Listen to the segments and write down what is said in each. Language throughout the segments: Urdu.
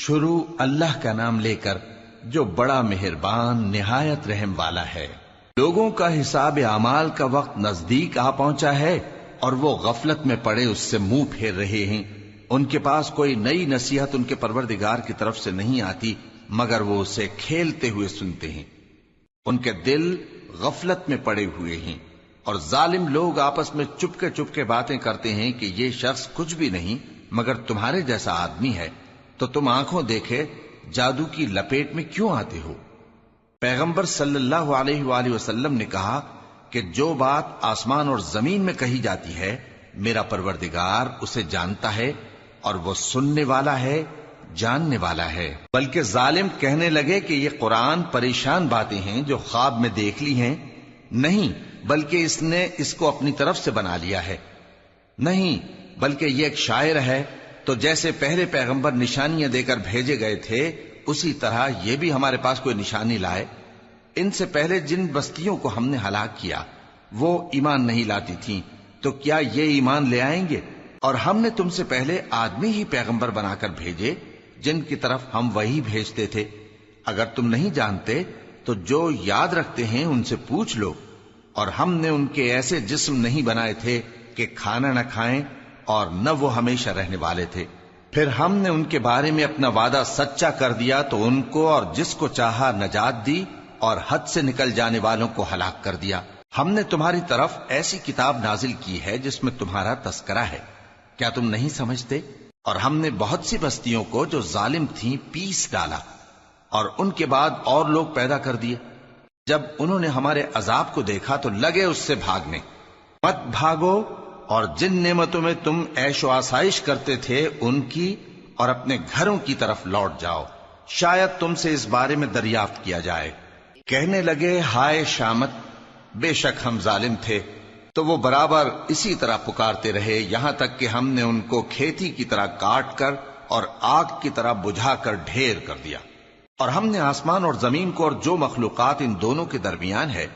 شروع اللہ کا نام لے کر جو بڑا مہربان نہایت رحم والا ہے۔ لوگوں کا حساب اعمال کا وقت نزدیک آ پہنچا ہے اور وہ غفلت میں پڑے اس سے منہ پھیر رہے ہیں۔ ان کے پاس کوئی نئی نصیحت ان کے پروردگار کی طرف سے نہیں آتی مگر وہ اسے کھیلتے ہوئے سنتے ہیں۔ ان کے دل غفلت میں پڑے ہوئے ہیں اور ظالم لوگ آپس میں چپکے باتیں کرتے ہیں کہ یہ شخص کچھ بھی نہیں مگر تمہارے جیسا آدمی ہے، تو تم آنکھوں دیکھے جادو کی لپیٹ میں کیوں آتے ہو؟ پیغمبر صلی اللہ علیہ وآلہ وسلم نے کہا کہ جو بات آسمان اور زمین میں کہی جاتی ہے میرا پروردگار اسے جانتا ہے اور وہ سننے والا ہے، جاننے والا ہے۔ بلکہ ظالم کہنے لگے کہ یہ قرآن پریشان باتیں ہیں جو خواب میں دیکھ لی ہیں، نہیں بلکہ اس نے اس کو اپنی طرف سے بنا لیا ہے، نہیں بلکہ یہ ایک شاعر ہے۔ تو جیسے پہلے پیغمبر نشانیاں دے کر بھیجے گئے تھے اسی طرح یہ بھی ہمارے پاس کوئی نشانی لائے۔ ان سے پہلے جن بستیوں کو ہم نے ہلاک کیا وہ ایمان نہیں لاتی تھیں، تو کیا یہ ایمان لے آئیں گے؟ اور ہم نے تم سے پہلے آدمی ہی پیغمبر بنا کر بھیجے جن کی طرف ہم وہی بھیجتے تھے۔ اگر تم نہیں جانتے تو جو یاد رکھتے ہیں ان سے پوچھ لو۔ اور ہم نے ان کے ایسے جسم نہیں بنائے تھے کہ کھانا نہ کھائیں اور نہ وہ ہمیشہ رہنے والے تھے۔ پھر ہم نے ان کے بارے میں اپنا وعدہ سچا کر دیا تو ان کو اور جس کو چاہا نجات دی اور حد سے نکل جانے والوں کو ہلاک کر دیا۔ ہم نے تمہاری طرف ایسی کتاب نازل کی ہے جس میں تمہارا تذکرہ ہے، کیا تم نہیں سمجھتے؟ اور ہم نے بہت سی بستیوں کو جو ظالم تھیں پیس ڈالا اور ان کے بعد اور لوگ پیدا کر دیے۔ جب انہوں نے ہمارے عذاب کو دیکھا تو لگے اس سے بھاگنے۔ مت بھاگو اور جن نعمتوں میں تم عیش و آسائش کرتے تھے ان کی اور اپنے گھروں کی طرف لوٹ جاؤ، شاید تم سے اس بارے میں دریافت کیا جائے۔ کہنے لگے ہائے شامت، بے شک ہم ظالم تھے، تو وہ برابر اسی طرح پکارتے رہے یہاں تک کہ ہم نے ان کو کھیتی کی طرح کاٹ کر اور آگ کی طرح بجھا کر ڈھیر کر دیا۔ اور ہم نے آسمان اور زمین کو اور جو مخلوقات ان دونوں کے درمیان ہے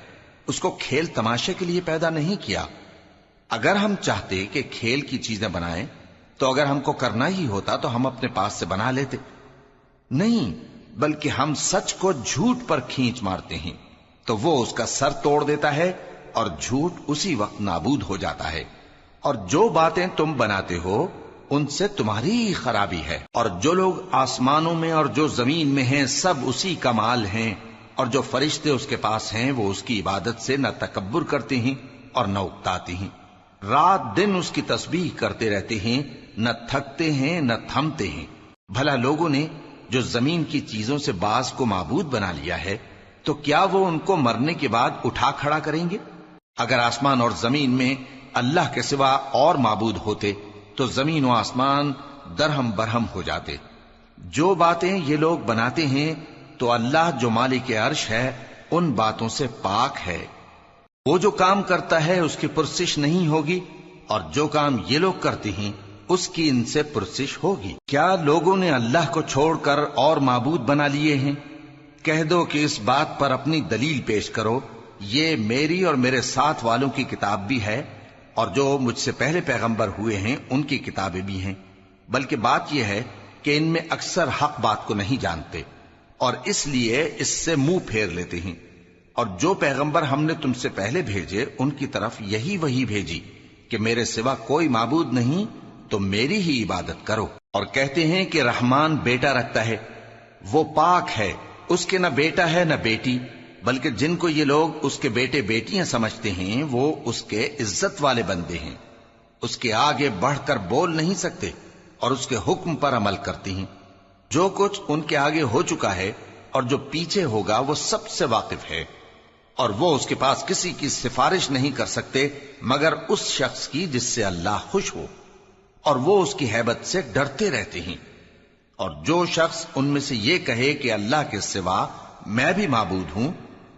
اس کو کھیل تماشے کے لیے پیدا نہیں کیا۔ اگر ہم چاہتے کہ کھیل کی چیزیں بنائیں تو اگر ہم کو کرنا ہی ہوتا تو ہم اپنے پاس سے بنا لیتے، نہیں بلکہ ہم سچ کو جھوٹ پر کھینچ مارتے ہیں تو وہ اس کا سر توڑ دیتا ہے اور جھوٹ اسی وقت نابود ہو جاتا ہے۔ اور جو باتیں تم بناتے ہو ان سے تمہاری ہی خرابی ہے۔ اور جو لوگ آسمانوں میں اور جو زمین میں ہیں سب اسی کا مال ہیں، اور جو فرشتے اس کے پاس ہیں وہ اس کی عبادت سے نہ تکبر کرتے ہیں اور نہ اکتاتے ہیں، رات دن اس کی تسبیح کرتے رہتے ہیں، نہ تھکتے ہیں نہ تھمتے ہیں۔ بھلا لوگوں نے جو زمین کی چیزوں سے بعض کو معبود بنا لیا ہے تو کیا وہ ان کو مرنے کے بعد اٹھا کھڑا کریں گے؟ اگر آسمان اور زمین میں اللہ کے سوا اور معبود ہوتے تو زمین و آسمان درہم برہم ہو جاتے۔ جو باتیں یہ لوگ بناتے ہیں تو اللہ جو مالک عرش ہے ان باتوں سے پاک ہے۔ وہ جو کام کرتا ہے اس کی پرسش نہیں ہوگی، اور جو کام یہ لوگ کرتے ہیں اس کی ان سے پرسش ہوگی۔ کیا لوگوں نے اللہ کو چھوڑ کر اور معبود بنا لیے ہیں؟ کہہ دو کہ اس بات پر اپنی دلیل پیش کرو، یہ میری اور میرے ساتھ والوں کی کتاب بھی ہے اور جو مجھ سے پہلے پیغمبر ہوئے ہیں ان کی کتابیں بھی ہیں، بلکہ بات یہ ہے کہ ان میں اکثر حق بات کو نہیں جانتے اور اس لیے اس سے منہ پھیر لیتے ہیں۔ اور جو پیغمبر ہم نے تم سے پہلے بھیجے ان کی طرف یہی وحی بھیجی کہ میرے سوا کوئی معبود نہیں تو میری ہی عبادت کرو۔ اور کہتے ہیں کہ رحمان بیٹا رکھتا ہے، وہ پاک ہے، اس کے نہ بیٹا ہے نہ بیٹی، بلکہ جن کو یہ لوگ اس کے بیٹے بیٹیاں سمجھتے ہیں وہ اس کے عزت والے بندے ہیں، اس کے آگے بڑھ کر بول نہیں سکتے اور اس کے حکم پر عمل کرتے ہیں۔ جو کچھ ان کے آگے ہو چکا ہے اور جو پیچھے ہوگا وہ سب سے واقف ہے، اور وہ اس کے پاس کسی کی سفارش نہیں کر سکتے مگر اس شخص کی جس سے اللہ خوش ہو، اور وہ اس کی ہیبت سے ڈرتے رہتے ہیں۔ اور جو شخص ان میں سے یہ کہے کہ اللہ کے سوا میں بھی معبود ہوں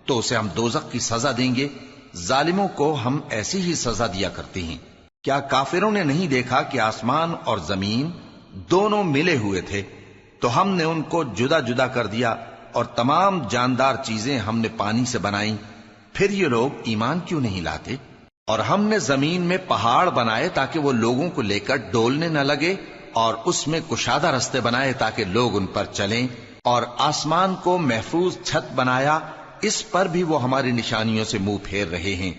تو اسے ہم دوزخ کی سزا دیں گے، ظالموں کو ہم ایسی ہی سزا دیا کرتے ہیں۔ کیا کافروں نے نہیں دیکھا کہ آسمان اور زمین دونوں ملے ہوئے تھے تو ہم نے ان کو جدا جدا کر دیا اور تمام جاندار چیزیں ہم نے پانی سے بنائیں، پھر یہ لوگ ایمان کیوں نہیں لاتے؟ اور ہم نے زمین میں پہاڑ بنائے تاکہ وہ لوگوں کو لے کر ڈولنے نہ لگے اور اس میں کشادہ رستے بنائے تاکہ لوگ ان پر چلیں، اور آسمان کو محفوظ چھت بنایا، اس پر بھی وہ ہماری نشانیوں سے منہ پھیر رہے ہیں۔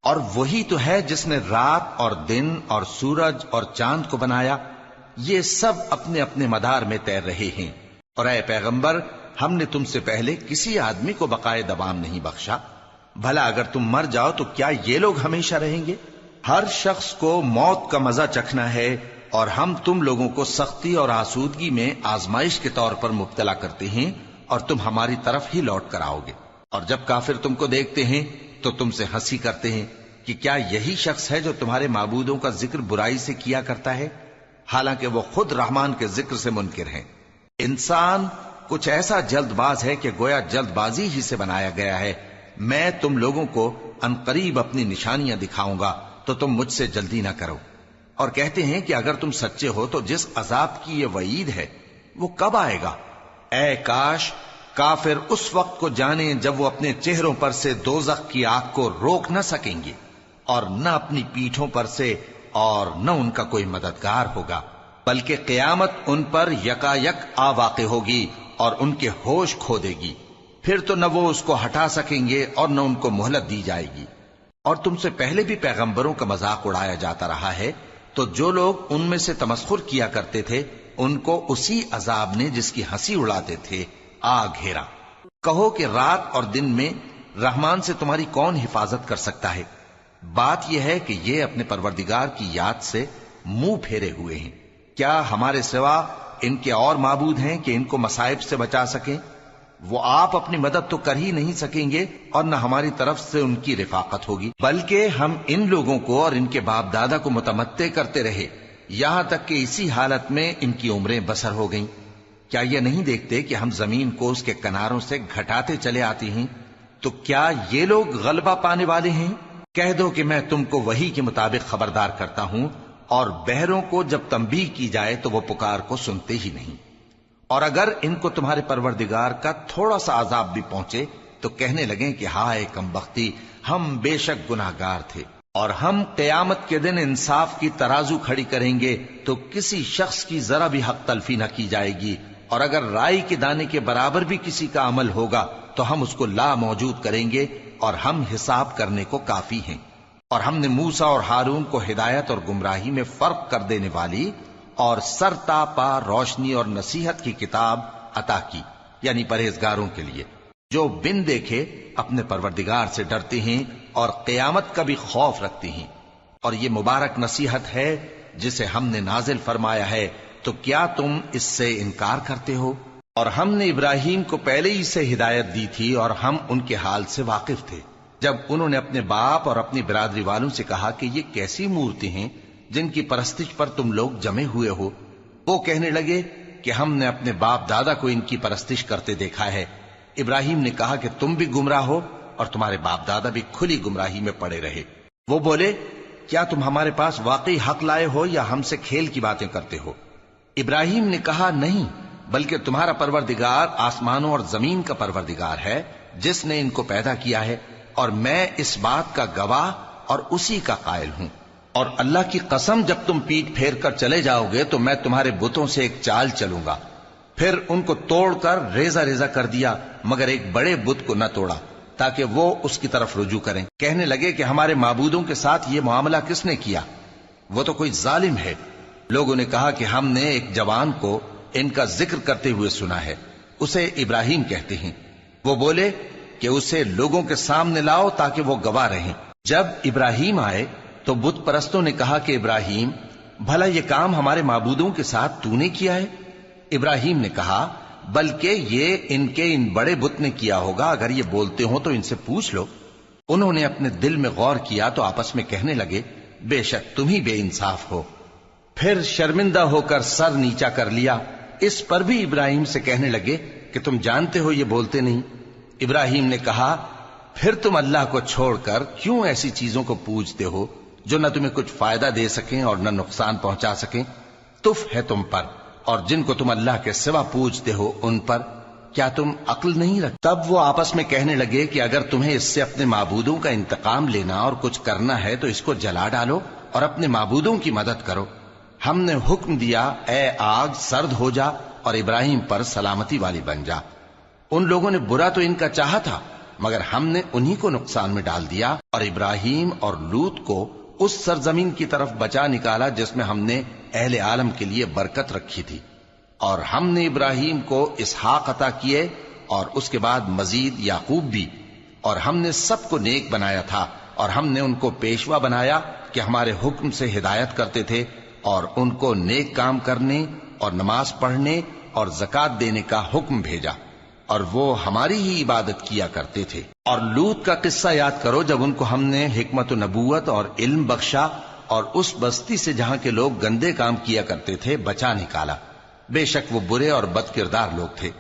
اور وہی تو ہے جس نے رات اور دن اور سورج اور چاند کو بنایا، یہ سب اپنے اپنے مدار میں تیر رہے ہیں۔ اور اے پیغمبر، ہم نے تم سے پہلے کسی آدمی کو بقائے دوام نہیں بخشا، بھلا اگر تم مر جاؤ تو کیا یہ لوگ ہمیشہ رہیں گے؟ ہر شخص کو موت کا مزہ چکھنا ہے، اور ہم تم لوگوں کو سختی اور آسودگی میں آزمائش کے طور پر مبتلا کرتے ہیں، اور تم ہماری طرف ہی لوٹ کر آؤ گے۔ اور جب کافر تم کو دیکھتے ہیں تو تم سے ہنسی کرتے ہیں کہ کیا یہی شخص ہے جو تمہارے معبودوں کا ذکر برائی سے کیا کرتا ہے، حالانکہ وہ خود رحمان کے ذکر سے منکر ہیں۔ انسان کچھ ایسا جلد باز ہے کہ گویا جلد بازی ہی سے بنایا گیا ہے۔ میں تم لوگوں کو عنقریب اپنی نشانیاں دکھاؤں گا تو تم مجھ سے جلدی نہ کرو۔ اور کہتے ہیں کہ اگر تم سچے ہو تو جس عذاب کی یہ وعید ہے وہ کب آئے گا؟ اے کاش کافر اس وقت کو جانیں جب وہ اپنے چہروں پر سے دوزخ کی آگ کو روک نہ سکیں گے، اور نہ اپنی پیٹھوں پر سے، اور نہ ان کا کوئی مددگار ہوگا، بلکہ قیامت ان پر یکا یک آ واقع ہوگی اور ان کے ہوش کھو دے گی، پھر تو نہ وہ اس کو ہٹا سکیں گے اور نہ ان کو مہلت دی جائے گی۔ اور تم سے پہلے بھی پیغمبروں کا مذاق اڑایا جاتا رہا ہے، تو جو لوگ ان میں سے تمسخر کیا کرتے تھے ان کو اسی عذاب نے جس کی ہنسی اڑاتے تھے آ گھیرا۔ کہو کہ رات اور دن میں رحمان سے تمہاری کون حفاظت کر سکتا ہے؟ بات یہ ہے کہ یہ اپنے پروردگار کی یاد سے منہ پھیرے ہوئے ہیں۔ کیا ہمارے سوا ان کے اور معبود ہیں کہ ان کو مصائب سے بچا سکیں؟ وہ آپ اپنی مدد تو کر ہی نہیں سکیں گے، اور نہ ہماری طرف سے ان کی رفاقت ہوگی، بلکہ ہم ان لوگوں کو اور ان کے باپ دادا کو متمتع کرتے رہے، یہاں تک کہ اسی حالت میں ان کی عمریں بسر ہو گئیں۔ کیا یہ نہیں دیکھتے کہ ہم زمین کو اس کے کناروں سے گھٹاتے چلے آتے ہیں؟ تو کیا یہ لوگ غلبہ پانے والے ہیں؟ کہہ دو کہ میں تم کو وحی کے مطابق خبردار کرتا ہوں، اور بہروں کو جب تنبیہ کی جائے تو وہ پکار کو سنتے ہی نہیں۔ اور اگر ان کو تمہارے پروردگار کا تھوڑا سا عذاب بھی پہنچے تو کہنے لگیں کہ ہائے کم بختی، ہم بے شک گناہگار تھے۔ اور ہم قیامت کے دن انصاف کی ترازو کھڑی کریں گے تو کسی شخص کی ذرا بھی حق تلفی نہ کی جائے گی، اور اگر رائی کے دانے کے برابر بھی کسی کا عمل ہوگا تو ہم اس کو لا موجود کریں گے، اور ہم حساب کرنے کو کافی ہیں۔ اور ہم نے موسیٰ اور ہارون کو ہدایت اور گمراہی میں فرق کر دینے والی اور سر تا پا روشنی اور نصیحت کی کتاب عطا کی، یعنی پرہیزگاروں کے لیے جو بن دیکھے اپنے پروردگار سے ڈرتے ہیں اور قیامت کا بھی خوف رکھتے ہیں۔ اور یہ مبارک نصیحت ہے جسے ہم نے نازل فرمایا ہے، تو کیا تم اس سے انکار کرتے ہو؟ اور ہم نے ابراہیم کو پہلے ہی سے ہدایت دی تھی، اور ہم ان کے حال سے واقف تھے جب انہوں نے اپنے باپ اور اپنی برادری والوں سے کہا کہ یہ کیسی مورتی ہیں جن کی پرستش پر تم لوگ جمے ہوئے ہو؟ وہ کہنے لگے کہ ہم نے اپنے باپ دادا کو ان کی پرستش کرتے دیکھا ہے۔ ابراہیم نے کہا کہ تم بھی گمراہ ہو اور تمہارے باپ دادا بھی کھلی گمراہی میں پڑے رہے۔ وہ بولے کیا تم ہمارے پاس واقعی حق لائے ہو یا ہم سے کھیل کی باتیں کرتے ہو؟ ابراہیم نے کہا نہیں، بلکہ تمہارا پروردگار آسمانوں اور زمین کا پروردگار ہے جس نے ان کو پیدا کیا ہے، اور میں اس بات کا گواہ اور اسی کا قائل ہوں۔ اور اللہ کی قسم جب تم پیٹ پھیر کر چلے جاؤ گے تو میں تمہارے بتوں سے ایک چال چلوں گا۔ پھر ان کو توڑ کر ریزہ ریزہ کر دیا، مگر ایک بڑے بت کو نہ توڑا تاکہ وہ اس کی طرف رجوع کریں۔ کہنے لگے کہ ہمارے معبودوں کے ساتھ یہ معاملہ کس نے کیا؟ وہ تو کوئی ظالم ہے۔ لوگوں نے کہا کہ ہم نے ایک جوان کو ان کا ذکر کرتے ہوئے سنا ہے، اسے ابراہیم کہتے ہیں۔ وہ بولے کہ اسے لوگوں کے سامنے لاؤ تاکہ وہ گواہ رہیں۔ جب ابراہیم آئے تو بت پرستوں نے کہا کہ ابراہیم، بھلا یہ کام ہمارے معبودوں کے ساتھ تو نے کیا ہے؟ ابراہیم نے کہا بلکہ یہ ان کے ان بڑے بت نے کیا ہوگا، اگر یہ بولتے ہوں تو ان سے پوچھ لو۔ انہوں نے اپنے دل میں غور کیا تو آپس میں کہنے لگے بے شک تم ہی بے انصاف ہو۔ پھر شرمندہ ہو کر سر نیچا کر لیا۔ اس پر بھی ابراہیم سے کہنے لگے کہ تم جانتے ہو یہ بولتے نہیں۔ ابراہیم نے کہا پھر تم اللہ کو چھوڑ کر کیوں ایسی چیزوں کو پوجتے ہو جو نہ تمہیں کچھ فائدہ دے سکیں اور نہ نقصان پہنچا سکیں؟ تف ہے تم پر اور جن کو تم اللہ کے سوا پوجتے ہو ان پر، کیا تم عقل نہیں رکھتے؟ تب وہ آپس میں کہنے لگے کہ اگر تمہیں اس سے اپنے معبودوں کا انتقام لینا اور کچھ کرنا ہے تو اس کو جلا ڈالو اور اپنے معبودوں کی مدد کرو۔ ہم نے حکم دیا اے آگ سرد ہو جا اور ابراہیم پر سلامتی والی بن جا۔ ان لوگوں نے برا تو ان کا چاہا تھا، مگر ہم نے انہی کو نقصان میں ڈال دیا اور ابراہیم اور لوط کو اس سرزمین کی طرف بچا نکالا جس میں ہم نے اہل عالم کے لیے برکت رکھی تھی۔ اور ہم نے ابراہیم کو اسحاق عطا کیے اور اس کے بعد مزید یعقوب بھی، اور ہم نے سب کو نیک بنایا تھا، اور ہم نے ان کو پیشوا بنایا کہ ہمارے حکم سے ہدایت کرتے تھے، اور ان کو نیک کام کرنے اور نماز پڑھنے اور زکوٰۃ دینے کا حکم بھیجا، اور وہ ہماری ہی عبادت کیا کرتے تھے۔ اور لوط کا قصہ یاد کرو جب ان کو ہم نے حکمت و نبوت اور علم بخشا اور اس بستی سے جہاں کے لوگ گندے کام کیا کرتے تھے بچا نکالا۔ بے شک وہ برے اور بد کردار لوگ تھے،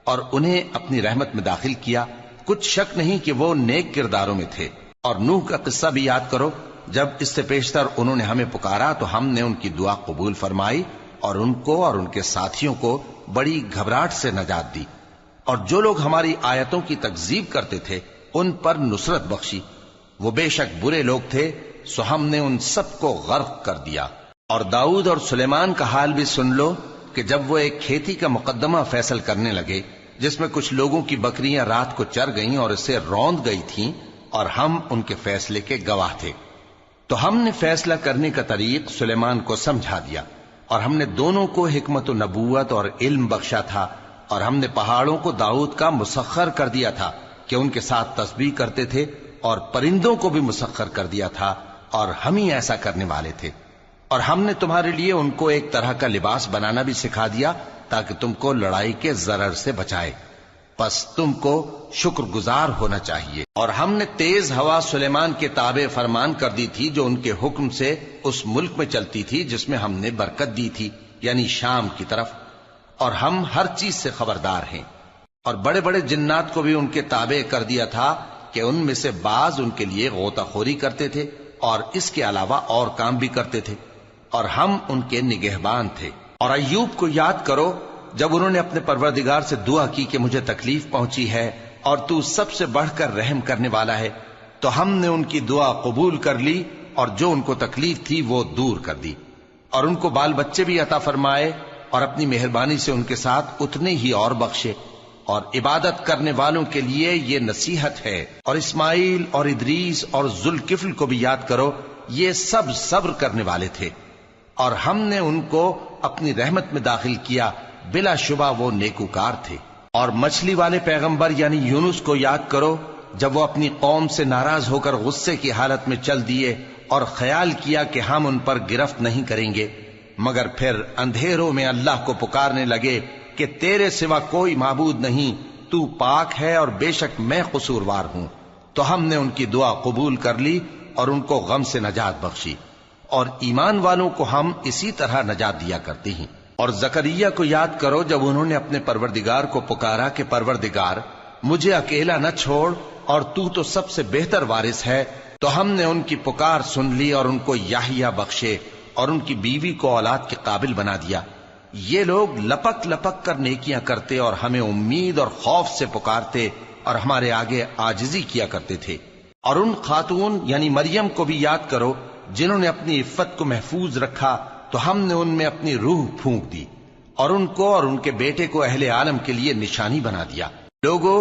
اور انہیں اپنی رحمت میں داخل کیا، کچھ شک نہیں کہ وہ نیک کرداروں میں تھے۔ اور نوح کا قصہ بھی یاد کرو جب اس سے پیشتر انہوں نے ہمیں پکارا تو ہم نے ان کی دعا قبول فرمائی اور ان کو اور ان کے ساتھیوں کو بڑی گھبراہٹ سے نجات دی، اور جو لوگ ہماری آیتوں کی تکذیب کرتے تھے ان پر نصرت بخشی۔ وہ بے شک برے لوگ تھے، سو ہم نے ان سب کو غرق کر دیا۔ اور داؤد اور سلیمان کا حال بھی سن لو کہ جب وہ ایک کھیتی کا مقدمہ فیصل کرنے لگے جس میں کچھ لوگوں کی بکریاں رات کو چر گئیں اور اسے روند گئی تھیں، اور ہم ان کے فیصلے کے گواہ تھے، تو ہم نے فیصلہ کرنے کا طریق سلیمان کو سمجھا دیا، اور ہم نے دونوں کو حکمت و نبوت اور علم بخشا تھا، اور ہم نے پہاڑوں کو داؤد کا مسخر کر دیا تھا کہ ان کے ساتھ تسبیح کرتے تھے، اور پرندوں کو بھی مسخر کر دیا تھا، اور ہم ہی ایسا کرنے والے تھے۔ اور ہم نے تمہارے لیے ان کو ایک طرح کا لباس بنانا بھی سکھا دیا تاکہ تم کو لڑائی کے ضرر سے بچائے، پس تم کو شکر گزار ہونا چاہیے۔ اور ہم نے تیز ہوا سلیمان کے تابع فرمان کر دی تھی جو ان کے حکم سے اس ملک میں چلتی تھی جس میں ہم نے برکت دی تھی، یعنی شام کی طرف، اور ہم ہر چیز سے خبردار ہیں۔ اور بڑے بڑے جنات کو بھی ان کے تابع کر دیا تھا کہ ان میں سے بعض ان کے لیے غوطہ خوری کرتے تھے اور اس کے علاوہ اور کام بھی کرتے تھے، اور ہم ان کے نگہبان تھے۔ اور ایوب کو یاد کرو جب انہوں نے اپنے پروردگار سے دعا کی کہ مجھے تکلیف پہنچی ہے اور تو سب سے بڑھ کر رحم کرنے والا ہے، تو ہم نے ان کی دعا قبول کر لی اور جو ان کو تکلیف تھی وہ دور کر دی، اور ان کو بال بچے بھی عطا فرمائے، اور اپنی مہربانی سے ان کے ساتھ اتنے ہی اور بخشے۔ اور عبادت کرنے والوں کے لیے یہ نصیحت ہے۔ اور اسماعیل اور ادریس اور ذوالکفل کو بھی یاد کرو، یہ سب صبر کرنے والے تھے، اور ہم نے ان کو اپنی رحمت میں داخل کیا، بلا شبہ وہ نیکوکار تھے۔ اور مچھلی والے پیغمبر یعنی یونس کو یاد کرو جب وہ اپنی قوم سے ناراض ہو کر غصے کی حالت میں چل دیے اور خیال کیا کہ ہم ان پر گرفت نہیں کریں گے، مگر پھر اندھیروں میں اللہ کو پکارنے لگے کہ تیرے سوا کوئی معبود نہیں، تو پاک ہے اور بے شک میں قصوروار ہوں، تو ہم نے ان کی دعا قبول کر لی اور ان کو غم سے نجات بخشی، اور ایمان والوں کو ہم اسی طرح نجات دیا کرتے ہیں۔ اور زکریا کو یاد کرو جب انہوں نے اپنے پروردگار کو پکارا کہ پروردگار مجھے اکیلا نہ چھوڑ اور تو سب سے بہتر وارث ہے، تو ہم نے ان کی پکار سن لی اور ان کو یحییٰ بخشے اور ان کی بیوی کو اولاد کے قابل بنا دیا۔ یہ لوگ لپک لپک کر نیکیاں کرتے اور ہمیں امید اور خوف سے پکارتے اور ہمارے آگے عاجزی کیا کرتے تھے۔ اور ان خاتون یعنی مریم کو بھی یاد کرو جنہوں نے اپنی عفت کو محفوظ رکھا، تو ہم نے ان میں اپنی روح پھونک دی اور ان کو اور ان کے بیٹے کو اہل عالم کے لیے نشانی بنا دیا۔ لوگو،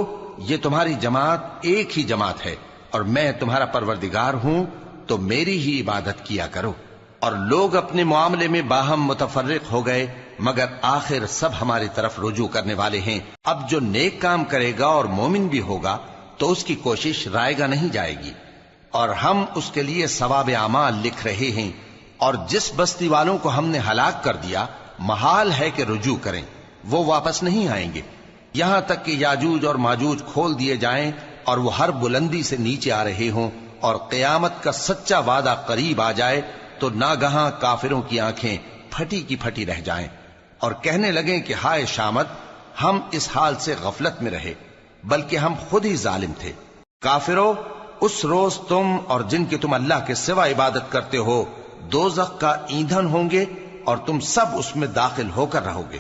یہ تمہاری جماعت ایک ہی جماعت ہے اور میں تمہارا پروردگار ہوں، تو میری ہی عبادت کیا کرو۔ اور لوگ اپنے معاملے میں باہم متفرق ہو گئے، مگر آخر سب ہماری طرف رجوع کرنے والے ہیں۔ اب جو نیک کام کرے گا اور مومن بھی ہوگا تو اس کی کوشش رائے گا نہیں جائے گی، اور ہم اس کے لیے ثواب اعمال لکھ رہے ہیں۔ اور جس بستی والوں کو ہم نے ہلاک کر دیا محال ہے کہ رجوع کریں، وہ واپس نہیں آئیں گے، یہاں تک کہ یاجوج اور ماجوج کھول دیے جائیں اور وہ ہر بلندی سے نیچے آ رہے ہوں، اور قیامت کا سچا وعدہ قریب آ جائے تو ناگہاں کافروں کی آنکھیں پھٹی کی پھٹی رہ جائیں اور کہنے لگیں کہ ہائے شامت، ہم اس حال سے غفلت میں رہے، بلکہ ہم خود ہی ظالم تھے۔ کافرو، اس روز تم اور جن کی تم اللہ کے سوا عبادت کرتے ہو دوزخ کا ایندھن ہوں گے اور تم سب اس میں داخل ہو کر رہو گے۔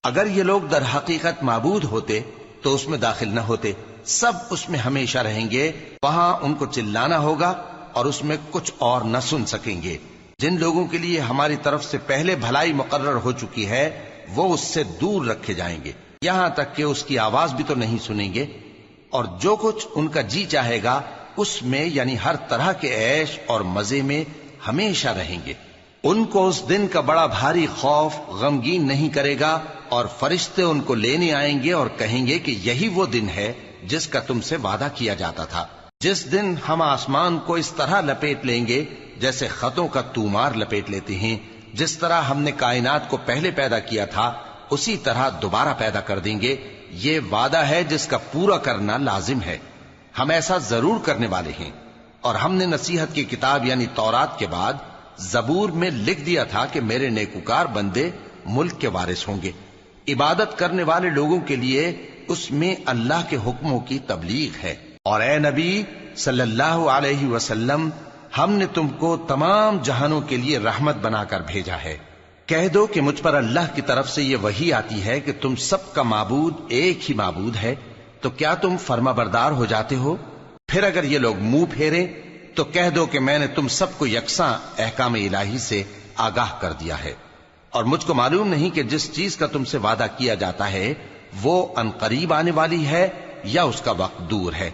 اگر یہ لوگ در حقیقت معبود ہوتے تو اس میں داخل نہ ہوتے، سب اس میں ہمیشہ رہیں گے، وہاں ان کو چلانا ہوگا اور اس میں کچھ اور نہ سن سکیں گے۔ جن لوگوں کے لیے ہماری طرف سے پہلے بھلائی مقرر ہو چکی ہے وہ اس سے دور رکھے جائیں گے، یہاں تک کہ اس کی آواز بھی تو نہیں سنیں گے، اور جو کچھ ان کا جی چاہے گا اس میں یعنی ہر طرح کے عیش اور مزے میں ہمیشہ رہیں گے۔ ان کو اس دن کا بڑا بھاری خوف غمگین نہیں کرے گا، اور فرشتے ان کو لینے آئیں گے اور کہیں گے کہ یہی وہ دن ہے جس کا تم سے وعدہ کیا جاتا تھا، جس دن ہم آسمان کو اس طرح لپیٹ لیں گے جیسے خطوں کا تومار لپیٹ لیتے ہیں، جس طرح ہم نے کائنات کو پہلے پیدا کیا تھا اسی طرح دوبارہ پیدا کر دیں گے۔ یہ وعدہ ہے جس کا پورا کرنا لازم ہے، ہم ایسا ضرور کرنے والے ہیں۔ اور ہم نے نصیحت کی کتاب یعنی تورات کے بعد زبور میں لکھ دیا تھا کہ میرے نیکوکار بندے ملک کے وارث ہوں گے۔ عبادت کرنے والے لوگوں کے لیے اس میں اللہ کے حکموں کی تبلیغ ہے۔ اور اے نبی صلی اللہ علیہ وسلم، ہم نے تم کو تمام جہانوں کے لیے رحمت بنا کر بھیجا ہے۔ کہہ دو کہ مجھ پر اللہ کی طرف سے یہ وحی آتی ہے کہ تم سب کا معبود ایک ہی معبود ہے، تو کیا تم فرما بردار ہو جاتے ہو؟ پھر اگر یہ لوگ منہ پھیریں تو کہہ دو کہ میں نے تم سب کو یکساں احکام الہی سے آگاہ کر دیا ہے، اور مجھ کو معلوم نہیں کہ جس چیز کا تم سے وعدہ کیا جاتا ہے وہ عنقریب آنے والی ہے یا اس کا وقت دور ہے۔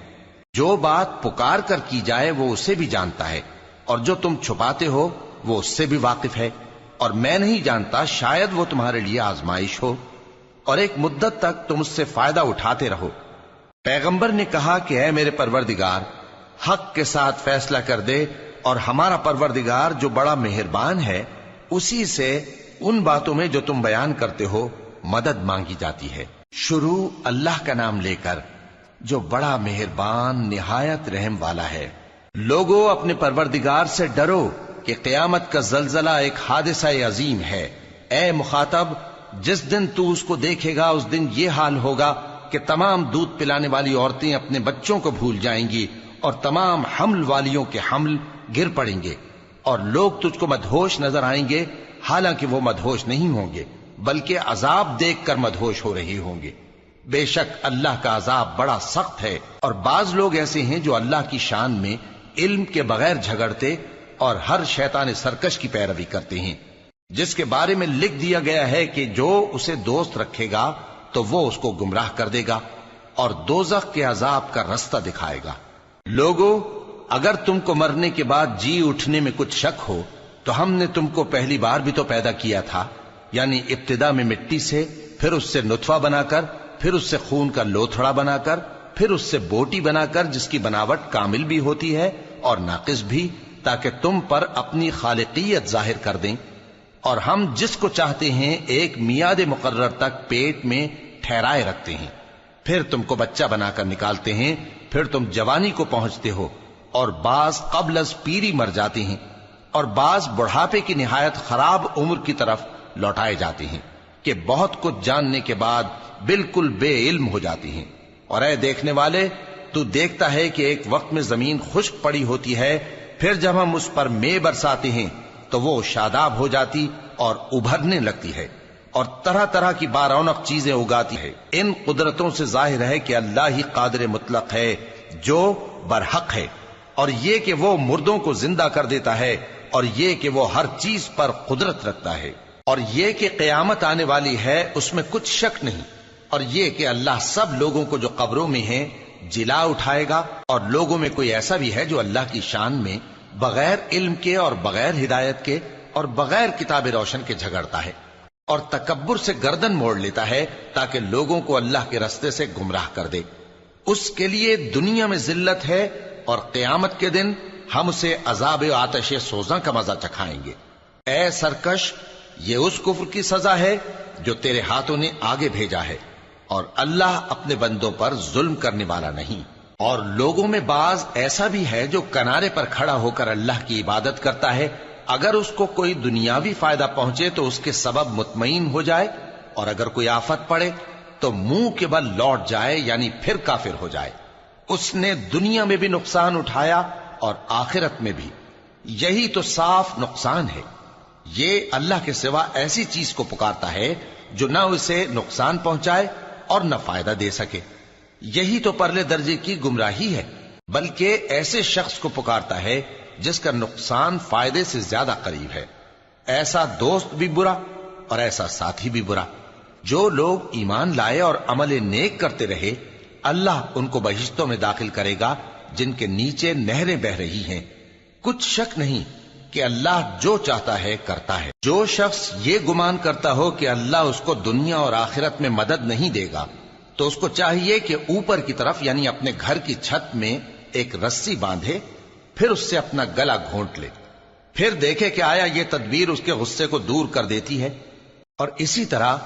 جو بات پکار کر کی جائے وہ اسے بھی جانتا ہے، اور جو تم چھپاتے ہو وہ اس سے بھی واقف ہے، اور میں نہیں جانتا شاید وہ تمہارے لیے آزمائش ہو، اور ایک مدت تک تم اس سے فائدہ اٹھاتے رہو۔ پیغمبر نے کہا کہ اے میرے پروردگار، حق کے ساتھ فیصلہ کر دے، اور ہمارا پروردگار جو بڑا مہربان ہے اسی سے ان باتوں میں جو تم بیان کرتے ہو مدد مانگی جاتی ہے۔ شروع اللہ کا نام لے کر جو بڑا مہربان نہایت رحم والا ہے۔ لوگو اپنے پروردگار سے ڈرو کہ قیامت کا زلزلہ ایک حادثہ عظیم ہے۔ اے مخاطب، جس دن تو اس کو دیکھے گا اس دن یہ حال ہوگا کہ تمام دودھ پلانے والی عورتیں اپنے بچوں کو بھول جائیں گی، اور تمام حمل والیوں کے حمل گر پڑیں گے، اور لوگ تجھ کو مدہوش نظر آئیں گے، حالانکہ وہ مدہوش نہیں ہوں گے بلکہ عذاب دیکھ کر مدہوش ہو رہے ہوں گے۔ بے شک اللہ کا عذاب بڑا سخت ہے۔ اور بعض لوگ ایسے ہیں جو اللہ کی شان میں علم کے بغیر جھگڑتے اور ہر شیطان سرکش کی پیروی کرتے ہیں، جس کے بارے میں لکھ دیا گیا ہے کہ جو اسے دوست رکھے گا تو وہ اس کو گمراہ کر دے گا اور دوزخ کے عذاب کا رستہ دکھائے گا۔ لوگو، اگر تم کو مرنے کے بعد جی اٹھنے میں کچھ شک ہو تو ہم نے تم کو پہلی بار بھی تو پیدا کیا تھا، یعنی ابتدا میں مٹی سے، پھر اس سے نطفہ بنا کر، پھر اس سے خون کا لوتھڑا بنا کر، پھر اس سے بوٹی بنا کر جس کی بناوٹ کامل بھی ہوتی ہے اور ناقص بھی، تاکہ تم پر اپنی خالقیت ظاہر کر دیں۔ اور ہم جس کو چاہتے ہیں ایک میعاد مقرر تک پیٹ میں ٹھہرائے رکھتے ہیں، پھر تم کو بچہ بنا کر نکالتے ہیں، پھر تم جوانی کو پہنچتے ہو، اور بعض قبل از پیری مر جاتے ہیں، اور بعض بڑھاپے کی نہایت خراب عمر کی طرف لوٹائے جاتے ہیں کہ بہت کچھ جاننے کے بعد بالکل بے علم ہو جاتی ہیں۔ اور اے دیکھنے والے، تو دیکھتا ہے کہ ایک وقت میں زمین خشک پڑی ہوتی ہے، پھر جب ہم اس پر مے برساتے ہیں تو وہ شاداب ہو جاتی اور ابھرنے لگتی ہے، اور طرح طرح کی بارونق چیزیں اگاتی ہے۔ ان قدرتوں سے ظاہر ہے کہ اللہ ہی قادر مطلق ہے جو برحق ہے، اور یہ کہ وہ مردوں کو زندہ کر دیتا ہے، اور یہ کہ وہ ہر چیز پر قدرت رکھتا ہے، اور یہ کہ قیامت آنے والی ہے اس میں کچھ شک نہیں، اور یہ کہ اللہ سب لوگوں کو جو قبروں میں ہیں جلا اٹھائے گا، اور لوگوں میں کوئی ایسا بھی ہے جو اللہ کی شان میں بغیر علم کے اور بغیر ہدایت کے اور بغیر کتاب روشن کے جھگڑتا ہے، اور تکبر سے گردن موڑ لیتا ہے تاکہ لوگوں کو اللہ کے رستے سے گمراہ کر دے۔ اس کے لیے دنیا میں ذلت ہے، اور قیامت کے دن ہم اسے عذاب آتش سوزاں کا مزہ چکھائیں گے۔ اے سرکش، یہ اس کفر کی سزا ہے جو تیرے ہاتھوں نے آگے بھیجا ہے، اور اللہ اپنے بندوں پر ظلم کرنے والا نہیں۔ اور لوگوں میں بعض ایسا بھی ہے جو کنارے پر کھڑا ہو کر اللہ کی عبادت کرتا ہے، اگر اس کو کوئی دنیاوی فائدہ پہنچے تو اس کے سبب مطمئن ہو جائے، اور اگر کوئی آفت پڑے تو منہ کے بل لوٹ جائے، یعنی پھر کافر ہو جائے۔ اس نے دنیا میں بھی نقصان اٹھایا اور آخرت میں بھی، یہی تو صاف نقصان ہے۔ یہ اللہ کے سوا ایسی چیز کو پکارتا ہے جو نہ اسے نقصان پہنچائے اور نہ فائدہ دے سکے، یہی تو پرلے درجے کی گمراہی ہے۔ بلکہ ایسے شخص کو پکارتا ہے جس کا نقصان فائدے سے زیادہ قریب ہے۔ ایسا دوست بھی برا اور ایسا ساتھی بھی برا۔ جو لوگ ایمان لائے اور عمل نیک کرتے رہے، اللہ ان کو بہشتوں میں داخل کرے گا جن کے نیچے نہریں بہ رہی ہیں۔ کچھ شک نہیں کہ اللہ جو چاہتا ہے کرتا ہے۔ جو شخص یہ گمان کرتا ہو کہ اللہ اس کو دنیا اور آخرت میں مدد نہیں دے گا، تو اس کو چاہیے کہ اوپر کی طرف یعنی اپنے گھر کی چھت میں ایک رسی باندھے، پھر اس سے اپنا گلا گھونٹ لے، پھر دیکھے کہ آیا یہ تدبیر اس کے غصے کو دور کر دیتی ہے۔ اور اسی طرح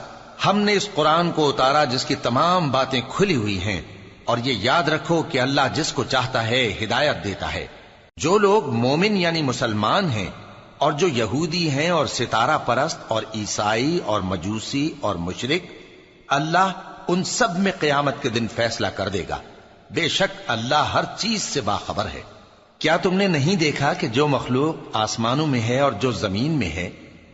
ہم نے اس قرآن کو اتارا جس کی تمام باتیں کھلی ہوئی ہیں، اور یہ یاد رکھو کہ اللہ جس کو چاہتا ہے ہدایت دیتا ہے۔ جو لوگ مومن یعنی مسلمان ہیں اور جو یہودی ہیں اور ستارہ پرست اور عیسائی اور مجوسی اور مشرک، اللہ ان سب میں قیامت کے دن فیصلہ کر دے گا۔ بے شک اللہ ہر چیز سے باخبر ہے۔ کیا تم نے نہیں دیکھا کہ جو مخلوق آسمانوں میں ہے اور جو زمین میں ہے،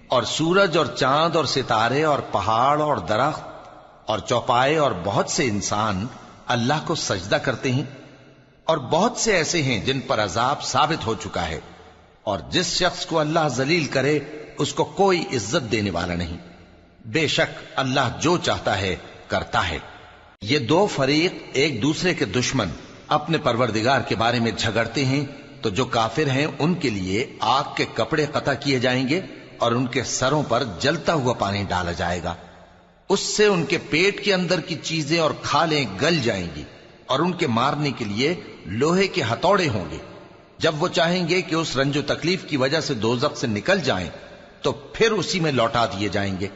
اور سورج اور چاند اور ستارے اور پہاڑ اور درخت اور چوپائے اور بہت سے انسان اللہ کو سجدہ کرتے ہیں، اور بہت سے ایسے ہیں جن پر عذاب ثابت ہو چکا ہے، اور جس شخص کو اللہ ذلیل کرے اس کو کوئی عزت دینے والا نہیں۔ بے شک اللہ جو چاہتا ہے کرتا ہے۔ یہ دو فریق ایک دوسرے کے دشمن اپنے پروردگار کے بارے میں جھگڑتے ہیں، تو جو کافر ہیں ان کے لیے آگ کے کپڑے قطع کیے جائیں گے اور ان کے سروں پر جلتا ہوا پانی ڈالا جائے گا۔ اس سے ان کے پیٹ کے اندر کی چیزیں اور کھالیں گل جائیں گی، اور ان کے مارنے کے لیے لوہے کے ہتھوڑے ہوں گے۔ جب وہ چاہیں گے کہ اس رنج و تکلیف کی وجہ سے دوزخ سے نکل جائیں تو پھر اسی میں لوٹا دیے جائیں گے،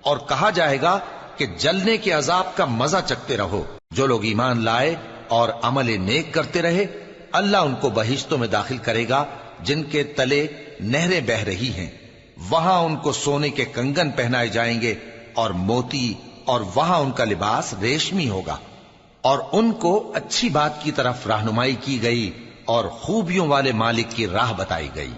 اور کہا جائے گا کہ جلنے کے عذاب کا مزہ چکھتے رہو۔ جو لوگ ایمان لائے اور عمل نیک کرتے رہے، اللہ ان کو بہشتوں میں داخل کرے گا جن کے تلے نہریں بہ رہی ہیں۔ وہاں ان کو سونے کے کنگن پہنائے جائیں گے اور موتی، اور وہاں ان کا لباس ریشمی ہوگا، اور ان کو اچھی بات کی طرف رہنمائی کی گئی اور خوبیوں والے مالک کی راہ بتائی گئی۔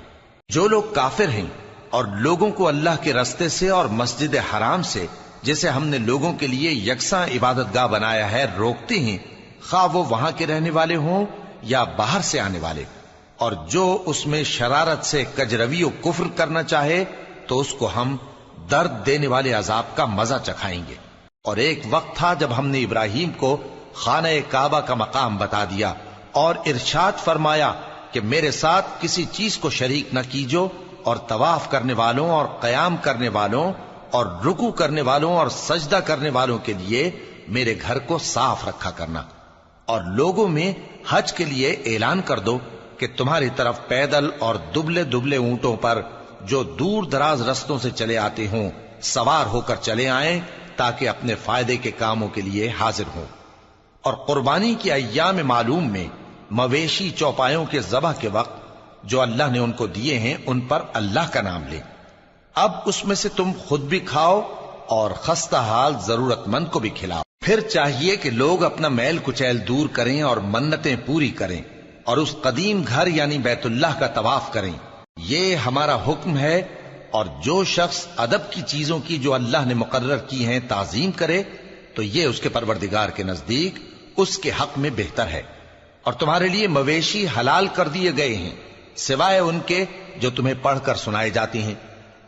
جو لوگ کافر ہیں اور لوگوں کو اللہ کے رستے سے اور مسجد حرام سے، جسے ہم نے لوگوں کے لیے یکساں عبادت گاہ بنایا ہے، روکتے ہیں، خواہ وہ وہاں کے رہنے والے ہوں یا باہر سے آنے والے، اور جو اس میں شرارت سے کجروی و کفر کرنا چاہے تو اس کو ہم درد دینے والے عذاب کا مزہ چکھائیں گے۔ اور ایک وقت تھا جب ہم نے ابراہیم کو خانہ کعبہ کا مقام بتا دیا اور ارشاد فرمایا کہ میرے ساتھ کسی چیز کو شریک نہ کیجو، اور طواف کرنے والوں اور قیام کرنے والوں اور رکوع کرنے والوں اور سجدہ کرنے والوں کے لیے میرے گھر کو صاف رکھا کرنا۔ اور لوگوں میں حج کے لیے اعلان کر دو کہ تمہاری طرف پیدل اور دبلے دبلے اونٹوں پر جو دور دراز رستوں سے چلے آتے ہوں سوار ہو کر چلے آئیں، تاکہ اپنے فائدے کے کاموں کے لیے حاضر ہوں۔ اور قربانی کی ایام معلوم میں مویشی چوپایوں کے ذبح کے وقت جو اللہ نے ان کو دیے ہیں ان پر اللہ کا نام لیں۔ اب اس میں سے تم خود بھی کھاؤ اور خستہ حال ضرورت مند کو بھی کھلاؤ۔ پھر چاہیے کہ لوگ اپنا میل کچیل دور کریں اور منتیں پوری کریں، اور اس قدیم گھر یعنی بیت اللہ کا طواف کریں۔ یہ ہمارا حکم ہے، اور جو شخص ادب کی چیزوں کی جو اللہ نے مقرر کی ہیں تعظیم کرے تو یہ اس کے پروردگار کے نزدیک اس کے حق میں بہتر ہے۔ اور تمہارے لیے مویشی حلال کر دیے گئے ہیں سوائے ان کے جو تمہیں پڑھ کر سنائے جاتے ہیں۔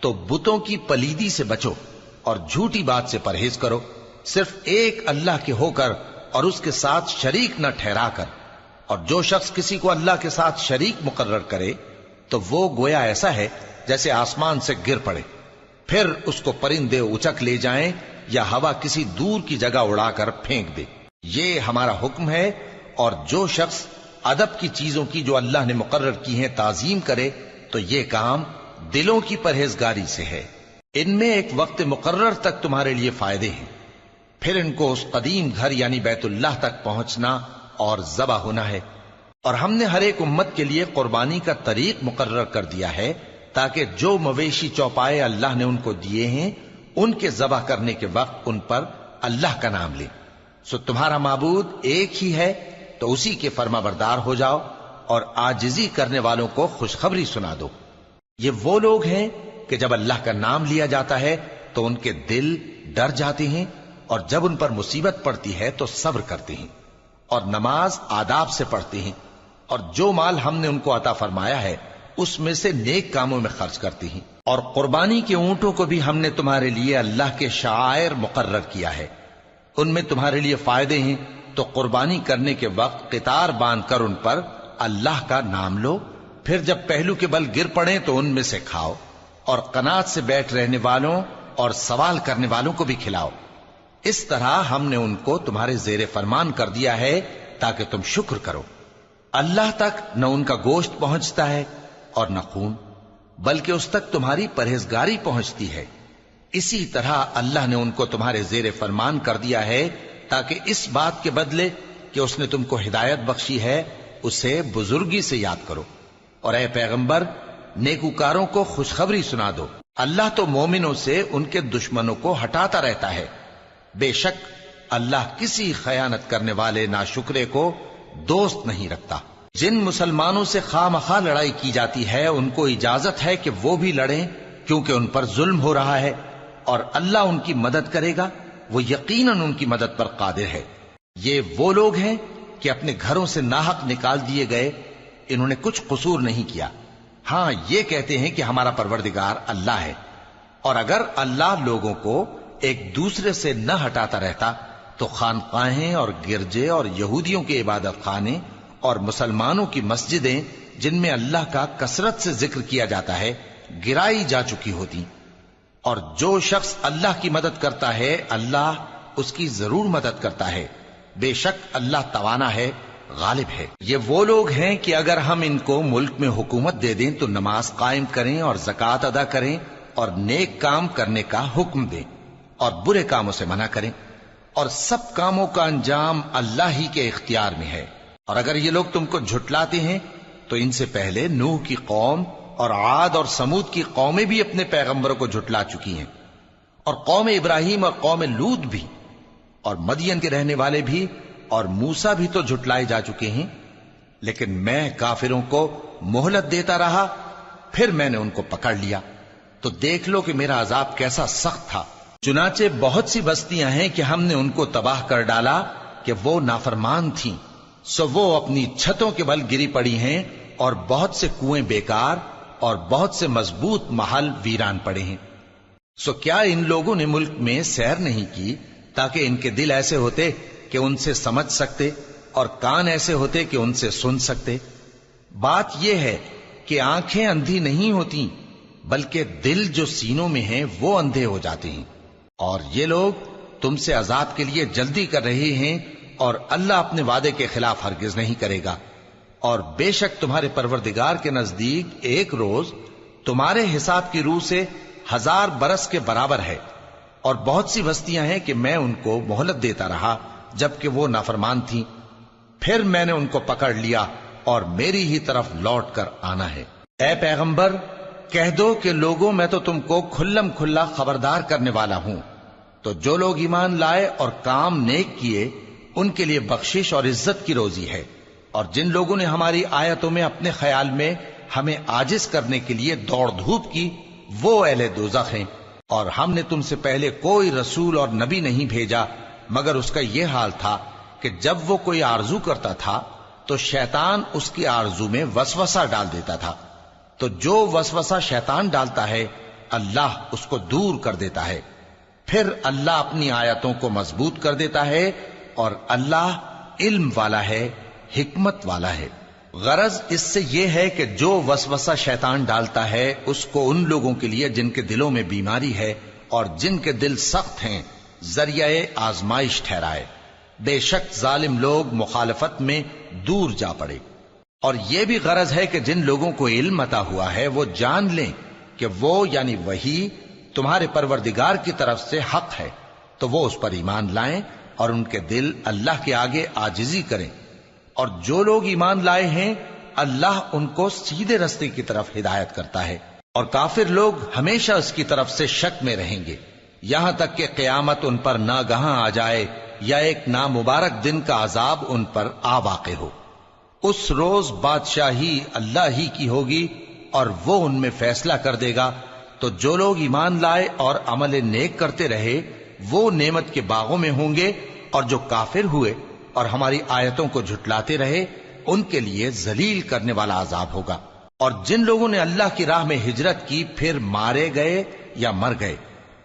تو بتوں کی پلیدی سے بچو اور جھوٹی بات سے پرہیز کرو، صرف ایک اللہ کے ہو کر اور اس کے ساتھ شریک نہ ٹھہرا کر۔ اور جو شخص کسی کو اللہ کے ساتھ شریک مقرر کرے تو وہ گویا ایسا ہے جیسے آسمان سے گر پڑے، پھر اس کو پرندے اچک لے جائیں یا ہوا کسی دور کی جگہ اڑا کر پھینک دے۔ یہ ہمارا حکم ہے، اور جو شخص ادب کی چیزوں کی جو اللہ نے مقرر کی ہیں تعظیم کرے تو یہ کام دلوں کی پرہیزگاری سے ہے۔ ان میں ایک وقت مقرر تک تمہارے لیے فائدے ہیں، پھر ان کو اس قدیم گھر یعنی بیت اللہ تک پہنچنا اور ذبح ہونا ہے۔ اور ہم نے ہر ایک امت کے لیے قربانی کا طریق مقرر کر دیا ہے، تاکہ جو مویشی چوپائے اللہ نے ان کو دیے ہیں ان کے ذبح کرنے کے وقت ان پر اللہ کا نام لیں۔ سو تمہارا معبود ایک ہی ہے، تو اسی کے فرما بردار ہو جاؤ اور عاجزی کرنے والوں کو خوشخبری سنا دو۔ یہ وہ لوگ ہیں کہ جب اللہ کا نام لیا جاتا ہے تو ان کے دل ڈر جاتے ہیں، اور جب ان پر مصیبت پڑتی ہے تو صبر کرتے ہیں، اور نماز آداب سے پڑھتے ہیں۔ اور جو مال ہم نے ان کو عطا فرمایا ہے اس میں سے نیک کاموں میں خرچ کرتی ہیں، اور قربانی کے اونٹوں کو بھی ہم نے تمہارے لیے اللہ کے شعائر مقرر کیا ہے، ان میں تمہارے لیے فائدے ہیں، تو قربانی کرنے کے وقت قطار باندھ کر ان پر اللہ کا نام لو، پھر جب پہلو کے بل گر پڑیں تو ان میں سے کھاؤ، اور قناعت سے بیٹھ رہنے والوں اور سوال کرنے والوں کو بھی کھلاؤ۔ اس طرح ہم نے ان کو تمہارے زیر فرمان کر دیا ہے تاکہ تم شکر کرو۔ اللہ تک نہ ان کا گوشت پہنچتا ہے اور نہ خون، بلکہ اس تک تمہاری پرہیزگاری پہنچتی ہے۔ اسی طرح اللہ نے ان کو تمہارے زیر فرمان کر دیا ہے تاکہ اس بات کے بدلے کہ اس نے تم کو ہدایت بخشی ہے اسے بزرگی سے یاد کرو۔ اور اے پیغمبر، نیکوکاروں کو خوشخبری سنا دو، اللہ تو مومنوں سے ان کے دشمنوں کو ہٹاتا رہتا ہے۔ بے شک اللہ کسی خیانت کرنے والے ناشکرے کو دوست نہیں رکھتا۔ جن مسلمانوں سے خواہ مخواہ لڑائی کی جاتی ہے ان کو اجازت ہے کہ وہ بھی لڑیں، کیونکہ ان پر ظلم ہو رہا ہے، اور اللہ ان کی مدد کرے گا، وہ یقیناً ان کی مدد پر قادر ہے۔ یہ وہ لوگ ہیں کہ اپنے گھروں سے ناحق نکال دیے گئے، انہوں نے کچھ قصور نہیں کیا، ہاں یہ کہتے ہیں کہ ہمارا پروردگار اللہ ہے۔ اور اگر اللہ لوگوں کو ایک دوسرے سے نہ ہٹاتا رہتا تو خانقاہیں اور گرجے اور یہودیوں کے عبادت خانے اور مسلمانوں کی مسجدیں جن میں اللہ کا کثرت سے ذکر کیا جاتا ہے گرائی جا چکی ہوتی۔ اور جو شخص اللہ کی مدد کرتا ہے اللہ اس کی ضرور مدد کرتا ہے، بے شک اللہ توانا ہے، غالب ہے۔ یہ وہ لوگ ہیں کہ اگر ہم ان کو ملک میں حکومت دے دیں تو نماز قائم کریں اور زکوٰۃ ادا کریں اور نیک کام کرنے کا حکم دیں اور برے کاموں سے منع کریں، اور سب کاموں کا انجام اللہ ہی کے اختیار میں ہے۔ اور اگر یہ لوگ تم کو جھٹلاتے ہیں تو ان سے پہلے نوح کی قوم اور عاد اور سمود کی قومیں بھی اپنے پیغمبروں کو جھٹلا چکی ہیں، اور قوم ابراہیم اور قوم لوط بھی، اور مدین کے رہنے والے بھی، اور موسیٰ بھی تو جھٹلائے جا چکے ہیں۔ لیکن میں کافروں کو مہلت دیتا رہا، پھر میں نے ان کو پکڑ لیا، تو دیکھ لو کہ میرا عذاب کیسا سخت تھا۔ چنانچہ بہت سی بستیاں ہیں کہ ہم نے ان کو تباہ کر ڈالا کہ وہ نافرمان تھیں، سو وہ اپنی چھتوں کے بل گری پڑی ہیں، اور بہت سے کنویں بیکار اور بہت سے مضبوط محل ویران پڑے ہیں۔ سو کیا ان لوگوں نے ملک میں سیر نہیں کی تاکہ ان کے دل ایسے ہوتے کہ ان سے سمجھ سکتے اور کان ایسے ہوتے کہ ان سے سن سکتے؟ بات یہ ہے کہ آنکھیں اندھی نہیں ہوتی، بلکہ دل جو سینوں میں ہیں وہ اندھے ہو جاتے ہیں۔ اور یہ لوگ تم سے عذاب کے لیے جلدی کر رہے ہیں، اور اللہ اپنے وعدے کے خلاف ہرگز نہیں کرے گا۔ اور بے شک تمہارے پروردگار کے نزدیک ایک روز تمہارے حساب کی روح سے 1000 برس کے برابر ہے۔ اور بہت سی بستیاں ہیں کہ میں ان کو مہلت دیتا رہا جبکہ وہ نافرمان تھیں، پھر میں نے ان کو پکڑ لیا اور میری ہی طرف لوٹ کر آنا ہے۔ اے پیغمبر، کہہ دو کہ لوگوں میں تو تم کو کھلم کھلا خبردار کرنے والا ہوں، تو جو لوگ ایمان لائے اور کام نیک کیے ان کے لیے بخشش اور عزت کی روزی ہے، اور جن لوگوں نے ہماری آیتوں میں اپنے خیال میں ہمیں عاجز کرنے کے لیے دوڑ دھوپ کی وہ اہل دوزخ ہیں۔ اور ہم نے تم سے پہلے کوئی رسول اور نبی نہیں بھیجا مگر اس کا یہ حال تھا کہ جب وہ کوئی آرزو کرتا تھا تو شیطان اس کی آرزو میں وسوسہ ڈال دیتا تھا، تو جو وسوسہ شیطان ڈالتا ہے اللہ اس کو دور کر دیتا ہے، پھر اللہ اپنی آیتوں کو مضبوط کر دیتا ہے، اور اللہ علم والا ہے، حکمت والا ہے۔ غرض اس سے یہ ہے کہ جو وسوسہ شیطان ڈالتا ہے اس کو ان لوگوں کے لیے جن کے دلوں میں بیماری ہے اور جن کے دل سخت ہیں ذریعہ آزمائش ٹھہرائے۔ بے شک ظالم لوگ مخالفت میں دور جا پڑے۔ اور یہ بھی غرض ہے کہ جن لوگوں کو علم عطا ہوا ہے وہ جان لیں کہ وہ یعنی وحی تمہارے پروردگار کی طرف سے حق ہے، تو وہ اس پر ایمان لائیں اور ان کے دل اللہ کے آگے عاجزی کریں۔ اور جو لوگ ایمان لائے ہیں اللہ ان کو سیدھے رستے کی طرف ہدایت کرتا ہے، اور کافر لوگ ہمیشہ اس کی طرف سے شک میں رہیں گے یہاں تک کہ قیامت ان پر ناگہاں آ جائے یا ایک نامبارک دن کا عذاب ان پر آ واقع ہو۔ اس روز بادشاہی اللہ ہی کی ہوگی اور وہ ان میں فیصلہ کر دے گا، تو جو لوگ ایمان لائے اور عمل نیک کرتے رہے وہ نعمت کے باغوں میں ہوں گے، اور جو کافر ہوئے اور ہماری آیتوں کو جھٹلاتے رہے ان کے لیے ذلیل کرنے والا عذاب ہوگا۔ اور جن لوگوں نے اللہ کی راہ میں ہجرت کی پھر مارے گئے یا مر گئے،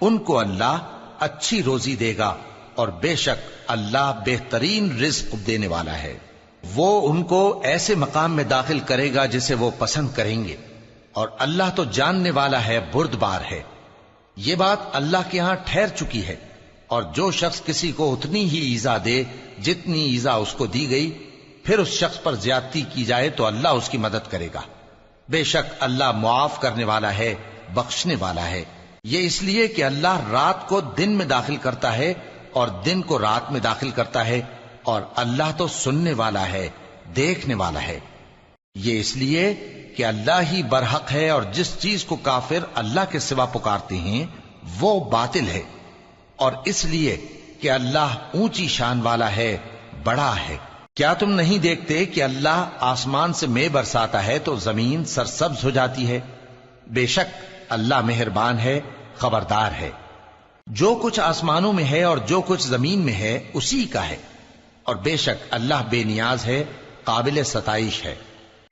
ان کو اللہ اچھی روزی دے گا، اور بے شک اللہ بہترین رزق دینے والا ہے۔ وہ ان کو ایسے مقام میں داخل کرے گا جسے وہ پسند کریں گے، اور اللہ تو جاننے والا ہے، بردبار ہے۔ یہ بات اللہ کے ہاں ٹھہر چکی ہے، اور جو شخص کسی کو اتنی ہی ایذا دے جتنی ایذا اس کو دی گئی، پھر اس شخص پر زیادتی کی جائے تو اللہ اس کی مدد کرے گا۔ بے شک اللہ معاف کرنے والا ہے، بخشنے والا ہے۔ یہ اس لیے کہ اللہ رات کو دن میں داخل کرتا ہے اور دن کو رات میں داخل کرتا ہے، اور اللہ تو سننے والا ہے، دیکھنے والا ہے۔ یہ اس لیے کہ اللہ ہی برحق ہے، اور جس چیز کو کافر اللہ کے سوا پکارتے ہیں وہ باطل ہے، اور اس لیے کہ اللہ اونچی شان والا ہے، بڑا ہے۔ کیا تم نہیں دیکھتے کہ اللہ آسمان سے مے برساتا ہے تو زمین سرسبز ہو جاتی ہے؟ بے شک اللہ مہربان ہے، خبردار ہے۔ جو کچھ آسمانوں میں ہے اور جو کچھ زمین میں ہے اسی کا ہے، اور بے شک اللہ بے نیاز ہے، قابل ستائش ہے۔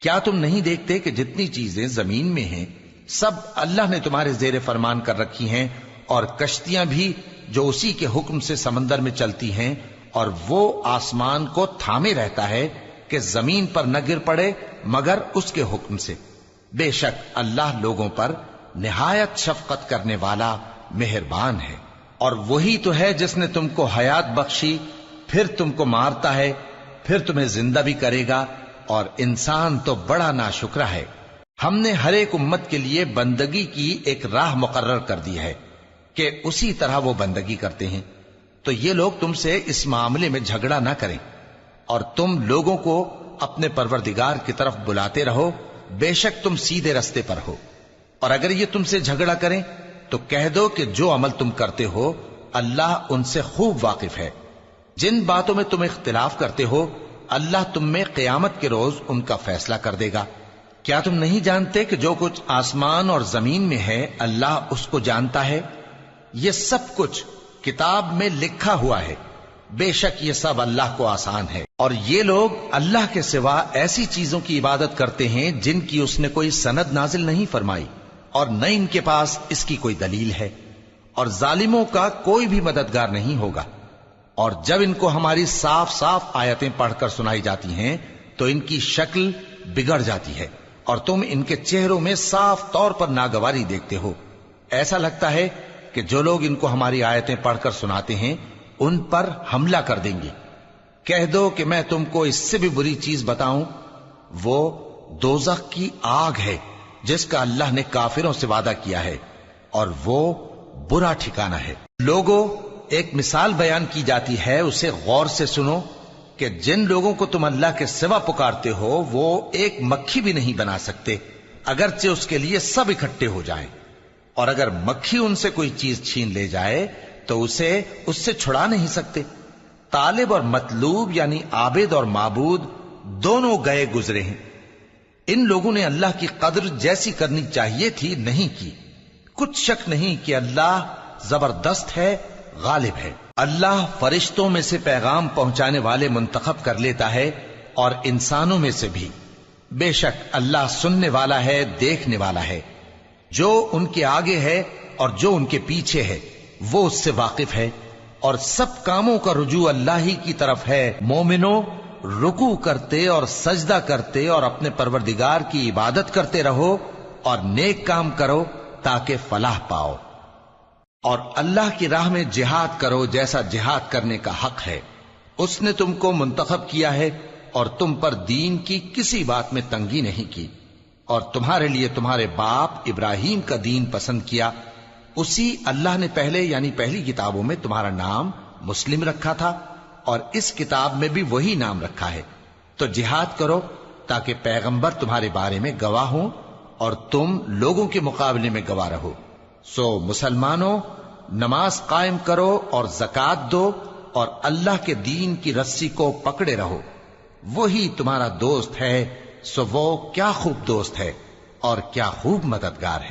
کیا تم نہیں دیکھتے کہ جتنی چیزیں زمین میں ہیں سب اللہ نے تمہارے زیر فرمان کر رکھی ہیں، اور کشتیاں بھی جو اسی کے حکم سے سمندر میں چلتی ہیں، اور وہ آسمان کو تھامے رہتا ہے کہ زمین پر نہ گر پڑے مگر اس کے حکم سے۔ بے شک اللہ لوگوں پر نہایت شفقت کرنے والا، مہربان ہے۔ اور وہی تو ہے جس نے تم کو حیات بخشی، پھر تم کو مارتا ہے، پھر تمہیں زندہ بھی کرے گا، اور انسان تو بڑا ناشکرا ہے۔ ہم نے ہر ایک امت کے لیے بندگی کی ایک راہ مقرر کر دی ہے کہ اسی طرح وہ بندگی کرتے ہیں، تو یہ لوگ تم سے اس معاملے میں جھگڑا نہ کریں، اور تم لوگوں کو اپنے پروردگار کی طرف بلاتے رہو، بے شک تم سیدھے رستے پر ہو۔ اور اگر یہ تم سے جھگڑا کریں تو کہہ دو کہ جو عمل تم کرتے ہو اللہ ان سے خوب واقف ہے۔ جن باتوں میں تم اختلاف کرتے ہو اللہ تم میں قیامت کے روز ان کا فیصلہ کر دے گا۔ کیا تم نہیں جانتے کہ جو کچھ آسمان اور زمین میں ہے اللہ اس کو جانتا ہے؟ یہ سب کچھ کتاب میں لکھا ہوا ہے، بے شک یہ سب اللہ کو آسان ہے۔ اور یہ لوگ اللہ کے سوا ایسی چیزوں کی عبادت کرتے ہیں جن کی اس نے کوئی سند نازل نہیں فرمائی، اور نہ ان کے پاس اس کی کوئی دلیل ہے، اور ظالموں کا کوئی بھی مددگار نہیں ہوگا۔ اور جب ان کو ہماری صاف صاف آیتیں پڑھ کر سنائی جاتی ہیں تو ان کی شکل بگڑ جاتی ہے، اور تم ان کے چہروں میں صاف طور پر ناگواری دیکھتے ہو۔ ایسا لگتا ہے کہ جو لوگ ان کو ہماری آیتیں پڑھ کر سناتے ہیں ان پر حملہ کر دیں گے۔ کہہ دو کہ میں تم کو اس سے بھی بری چیز بتاؤں، وہ دوزخ کی آگ ہے جس کا اللہ نے کافروں سے وعدہ کیا ہے، اور وہ برا ٹھکانہ ہے۔ لوگوں، ایک مثال بیان کی جاتی ہے، اسے غور سے سنو کہ جن لوگوں کو تم اللہ کے سوا پکارتے ہو وہ ایک مکھی بھی نہیں بنا سکتے اگرچہ اس کے لیے سب اکٹھے ہو جائیں، اور اگر مکھی ان سے کوئی چیز چھین لے جائے تو اسے اس سے چھڑا نہیں سکتے۔ طالب اور مطلوب یعنی عابد اور معبود دونوں گئے گزرے ہیں۔ ان لوگوں نے اللہ کی قدر جیسی کرنی چاہیے تھی نہیں کی۔ کچھ شک نہیں کہ اللہ زبردست ہے، غالب ہے۔ اللہ فرشتوں میں سے پیغام پہنچانے والے منتخب کر لیتا ہے اور انسانوں میں سے بھی۔ بے شک اللہ سننے والا ہے، دیکھنے والا ہے۔ جو ان کے آگے ہے اور جو ان کے پیچھے ہے وہ اس سے واقف ہے، اور سب کاموں کا رجوع اللہ ہی کی طرف ہے۔ مومنوں، رکوع کرتے اور سجدہ کرتے اور اپنے پروردگار کی عبادت کرتے رہو اور نیک کام کرو تاکہ فلاح پاؤ، اور اللہ کی راہ میں جہاد کرو جیسا جہاد کرنے کا حق ہے۔ اس نے تم کو منتخب کیا ہے اور تم پر دین کی کسی بات میں تنگی نہیں کی، اور تمہارے لیے تمہارے باپ ابراہیم کا دین پسند کیا۔ اسی اللہ نے پہلے یعنی پہلی کتابوں میں تمہارا نام مسلم رکھا تھا، اور اس کتاب میں بھی وہی نام رکھا ہے۔ تو جہاد کرو تاکہ پیغمبر تمہارے بارے میں گواہ ہوں اور تم لوگوں کے مقابلے میں گواہ رہو۔ سو مسلمانوں، نماز قائم کرو اور زکوٰۃ دو اور اللہ کے دین کی رسی کو پکڑے رہو، وہی تمہارا دوست ہے۔ سو وہ کیا خوب دوست ہے اور کیا خوب مددگار ہے۔